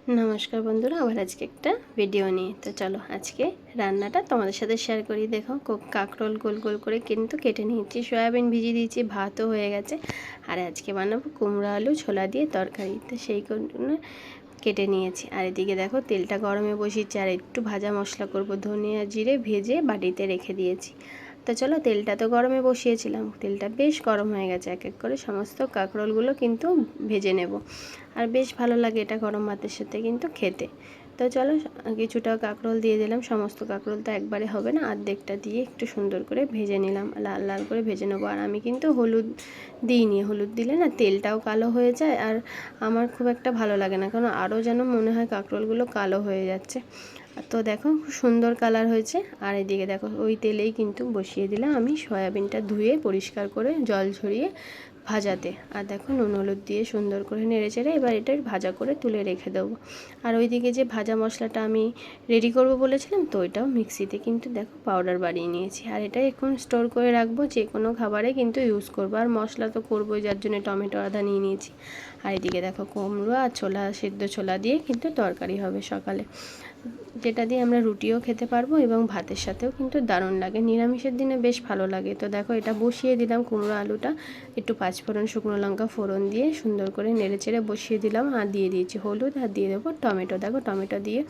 নমস্কার বন্ধুরা, আবার আজকে একটা ভিডিও নিয়ে তো চলো আজকে রান্নাটা তোমাদের সাথে শেয়ার করি। দেখো কাঁকরোল গোল গোল করে কিন্তু কেটে নিয়েছি, সয়াবিন ভিজিয়ে দিয়েছি, ভাতও হয়ে গেছে। আর আজকে বানাবো কুমড়ো আলু ছোলা দিয়ে তরকারি, তো সেই জন্য কেটে নিয়েছি। আর এদিকে দেখো তেলটা গরমে বসিয়েছি, আর একটু ভাজা মশলা করব, ধনিয়া জিরে ভেজে বাটিতে রেখে দিয়েছি। তো চলো, তেলটা তো গরমে বসিয়েছিলাম, তেলটা বেশ গরম হয়ে গেছে। এক এক করে সমস্ত কাঁকরোলগুলো কিন্তু ভেজে নেব। আর বেশ ভালো লাগে এটা গরম ভাতের সাথে কিন্তু খেতে। তো চলো, কিছুটা কাঁকরোল দিয়ে দিলাম। সমস্ত কাঁকরোল তো একবারে হবে না, অর্ধেকটা দিয়ে একটু সুন্দর করে ভেজে নিলাম, লাল লাল করে ভেজে নেবো। আর আমি কিন্তু হলুদ দিইনি, হলুদ দিলে না তেলটাও কালো হয়ে যায়, আর আমার খুব একটা ভালো লাগে না, কারণ আরও যেন মনে হয় কাঁকরোলগুলো কালো হয়ে যাচ্ছে। তো দেখো খুব সুন্দর কালার হয়েছে। আর এদিকে দেখো ওই তেলেই কিন্তু বসিয়ে দিলাম আমি সয়াবিনটা ধুয়ে পরিষ্কার করে জল ঝরিয়ে ভাজাতে। আর দেখো নুন হলুদ দিয়ে সুন্দর করে নেড়ে চেড়ে এবার এটা ভাজা করে তুলে রেখে দেবো। আর ওইদিকে যে ভাজা মশলাটা আমি রেডি করব বলেছিলাম, তো ওইটাও মিক্সিতে কিন্তু দেখো পাউডার বানিয়ে নিয়েছি। আর এটা এখন স্টোর করে রাখবো, যে কোনো খাবারে কিন্তু ইউজ করবো। আর মশলা তো করবোই, যার জন্য টমেটো আদা নিয়ে নিয়েছি। আর এদিকে দেখো কুমড়ো আর ছোলা, সেদ্ধ ছোলা দিয়ে কিন্তু তরকারি হবে সকালে, যেটা দিয়ে আমরা রুটিও খেতে পারবো এবং ভাতের সাথেও কিন্তু দারুণ লাগে, নিরামিষের দিনে বেশ ভালো লাগে। তো দেখো এটা বসিয়ে দিলাম, কুমড়ো আলুটা একটু পাঁচফোড়ন শুকনো লঙ্কা ফোড়ন দিয়ে সুন্দর করে নেড়ে চেড়ে বসিয়ে দিলাম। আর দিয়ে দিয়েছি হলুদ, আর দিয়ে দেবো টমেটো। দেখো টমেটো দিয়ে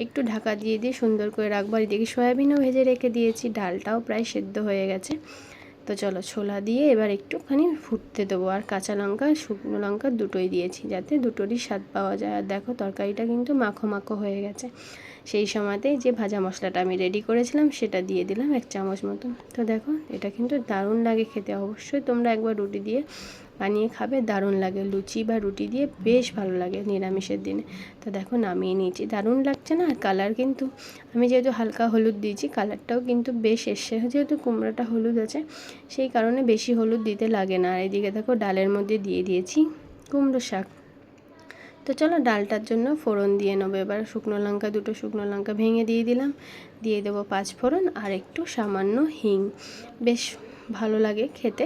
একটু ঢাকা দিয়ে সুন্দর করে রাখবো। আর এদিকে সয়াবিনও ভেজে রেখে দিয়েছি, ডালটাও প্রায় সেদ্ধ হয়ে গেছে। তো চলো, ছোলা দিয়ে এবার একটুখানি ফুটতে দেবো। আর কাঁচা লঙ্কা শুকনো লঙ্কা দুটোই দিয়েছি, যাতে দুটোরই স্বাদ পাওয়া যায়। আর দেখো তরকারিটা কিন্তু মাখো মাখো হয়ে গেছে। সেই সময়তেই যে ভাজা মশলাটা আমি রেডি করেছিলাম সেটা দিয়ে দিলাম 1 চামচ মতন। তো দেখো এটা কিন্তু দারুণ লাগে খেতে, অবশ্যই তোমরা একবার রুটি দিয়ে বানিয়ে খাবে, দারুণ লাগে। লুচি বা রুটি দিয়ে বেশ ভালো লাগে নিরামিষের দিনে। তো দেখো নামিয়ে নিয়েছি, দারুণ লাগছে না? আর কালার কিন্তু আমি যেহেতু হালকা হলুদ দিয়েছি, কালারটাও কিন্তু বেশ এসছে, যেহেতু কুমড়োটা হলুদ আছে সেই কারণে বেশি হলুদ দিতে লাগে না। আর এদিকে দেখো ডালের মধ্যে দিয়ে দিয়েছি কুমড়ো শাক। তো চলো ডালটার জন্য ফোড়ন দিয়ে নেবো। এবার দুটো শুকনো লঙ্কা ভেঙে দিয়ে দিলাম, দিয়ে দেবো পাঁচফোড়ন আর একটু সামান্য হিং, বেশ ভালো লাগে খেতে।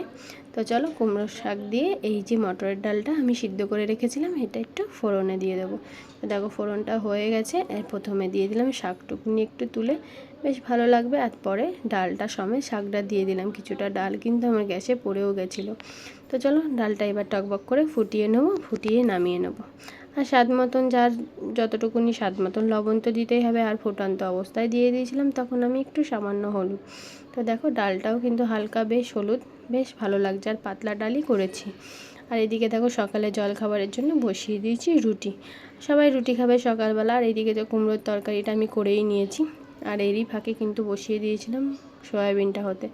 তো চলো কুমড়োর শাক দিয়ে এই যে মটরের ডালটা আমি সিদ্ধ করে রেখেছিলাম এটা একটু ফোড়নে দিয়ে দেবো। তো দেখো ফোড়নটা হয়ে গেছে, এর প্রথমে দিয়ে দিলাম শাকটুকুনি একটু তুলে, বেশ ভালো লাগবে। আর পরে ডালটা সমেত শাকটা দিয়ে দিলাম, কিছুটা ডাল কিন্তু আমার গ্যাসে পড়েও গেছিলো। তো চলো ডালটা এবার টকবক করে ফুটিয়ে নেবো, ফুটিয়ে নামিয়ে নেবো। আর স্বাদ মতন যার যতটুকুনি স্বাদ মতন লবণ তো দিতেই হবে। আর ফুটন্ত অবস্থায় দিয়ে দিয়েছিলাম তখন আমি একটু সামান্য হলুদ। তো দেখো ডালটাও কিন্তু হালকা বেশ হলুদ, বেশ ভালো লাগছে। আর পাতলা ডালই করেছি। আর এদিকে দেখো সকালে জল খাবারের জন্য বসিয়ে দিয়েছি রুটি, সবাই রুটি খাবে সকালবেলা। আর এইদিকে তো কুমড়োর তরকারিটা আমি করেই নিয়েছি, আর এরই ফাঁকে কিন্তু বসিয়ে দিয়েছিলাম সয়াবিনটা হতে।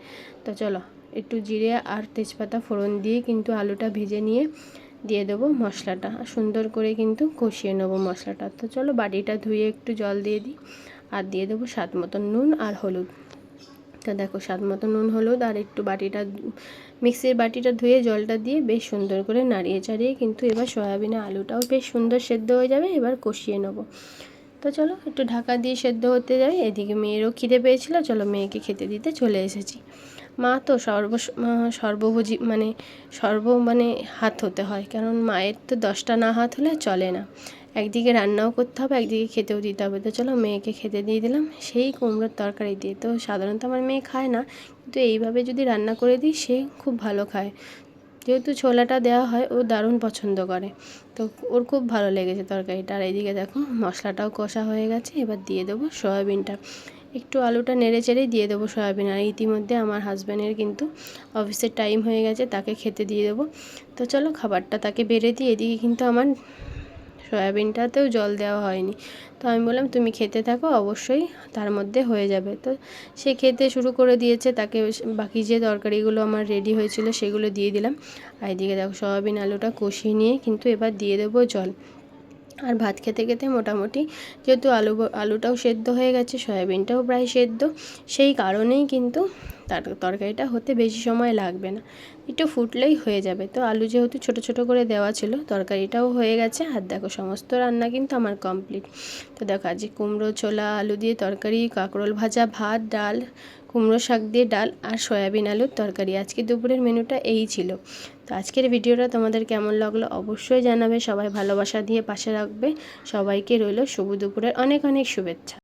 তো চলো একটু জিরে আর তেজপাতা ফোড়ন দিয়ে কিন্তু আলুটা ভেজে নিয়ে দিয়ে দেবো মশলাটা, সুন্দর করে কিন্তু কষিয়ে নেবো মশলাটা। তো চলো বাটিটা ধুয়ে একটু জল দিয়ে দিই, আর দিয়ে দেবো স্বাদ মতন নুন আর হলুদ। তো দেখো স্বাদ মতো নুন হলুদ আর একটু মিক্সির বাটিটা ধুয়ে জলটা দিয়ে বেশ সুন্দর করে নাড়িয়ে চাড়িয়ে কিন্তু এবার সয়াবিনের আলুটাও বেশ সুন্দর সেদ্ধ হয়ে যাবে, এবার কষিয়ে নেবো। তো চলো একটু ঢাকা দিয়ে সেদ্ধ হতে যাই। এদিকে মেয়েরও খিদে পেয়েছিল, চলো মেয়েকে খেতে দিতে চলে এসেছি। মা তো সর্বভোজী মানে হাত হতে হয়, কারণ মায়ের তো 10টা না হাত হলে চলে না। একদিকে রান্নাও করতে হবে, একদিকে খেতেও দিতে হবে। তো চলো মেয়েকে খেতে দিয়ে দিলাম সেই কুমড়োর তরকারি দিয়ে। তো সাধারণত আমার মেয়ে খায় না, কিন্তু এইভাবে যদি রান্না করে দিই সে খুব ভালো খায়, যেহেতু ছোলাটা দেওয়া হয় ও দারুণ পছন্দ করে। তো ওর খুব ভালো লেগেছে তরকারিটা। আর এইদিকে দেখো মশলাটাও কষা হয়ে গেছে, এবার দিয়ে দেবো সয়াবিনটা। একটু আলুটা নেড়ে চেড়েই দিয়ে দেবো সয়াবিন। আর ইতিমধ্যে আমার হাজব্যান্ডের কিন্তু অফিসের টাইম হয়ে গেছে, তাকে খেতে দিয়ে দেবো। তো চলো খাবারটা তাকে বেড়ে দিই। এদিকে কিন্তু আমার সয়াবিনটাতেও জল দেওয়া হয়নি, তো আমি বললাম তুমি খেতে থাকো, অবশ্যই তার মধ্যে হয়ে যাবে। তো সে খেতে শুরু করে দিয়েছে, তাকে বাকি যে তরকারিগুলো আমার রেডি হয়েছিল সেগুলো দিয়ে দিলাম। আর এদিকে দেখো সয়াবিন আলুটা কষিয়ে নিয়ে কিন্তু এবার দিয়ে দেবো জল। আর ভাত খেতে খেতে মোটামুটি যেহেতু আলুটাও সেদ্ধ হয়ে গেছে, সয়াবিনটাও প্রায় সেদ্ধ, সেই কারণেই কিন্তু তরকারিটা হতে বেশি সময় লাগবে না, একটু ফুটলেই হয়ে যাবে। তো আলু যেহেতু ছোট ছোট করে দেওয়া ছিল, তরকারিটাও হয়ে গেছে। আর দেখো সমস্ত রান্না কিন্তু আমার কমপ্লিট। তো দেখো আজকে কুমড়ো ছোলা আলু দিয়ে তরকারি, কাঁকরোল ভাজা, ভাত, ডাল, কুমড়ো শাক দিয়ে ডাল আর সয়াবিন আলুর তরকারি। আজকে দুপুরের মেনুটা এই ছিল। তো আজকের ভিডিওটা তোমাদের কেমন লাগলো অবশ্যই জানাবে। সবাই ভালোবাসা দিয়ে পাশে রাখবে। সবাইকে রইল শুভ দুপুরের অনেক অনেক শুভেচ্ছা।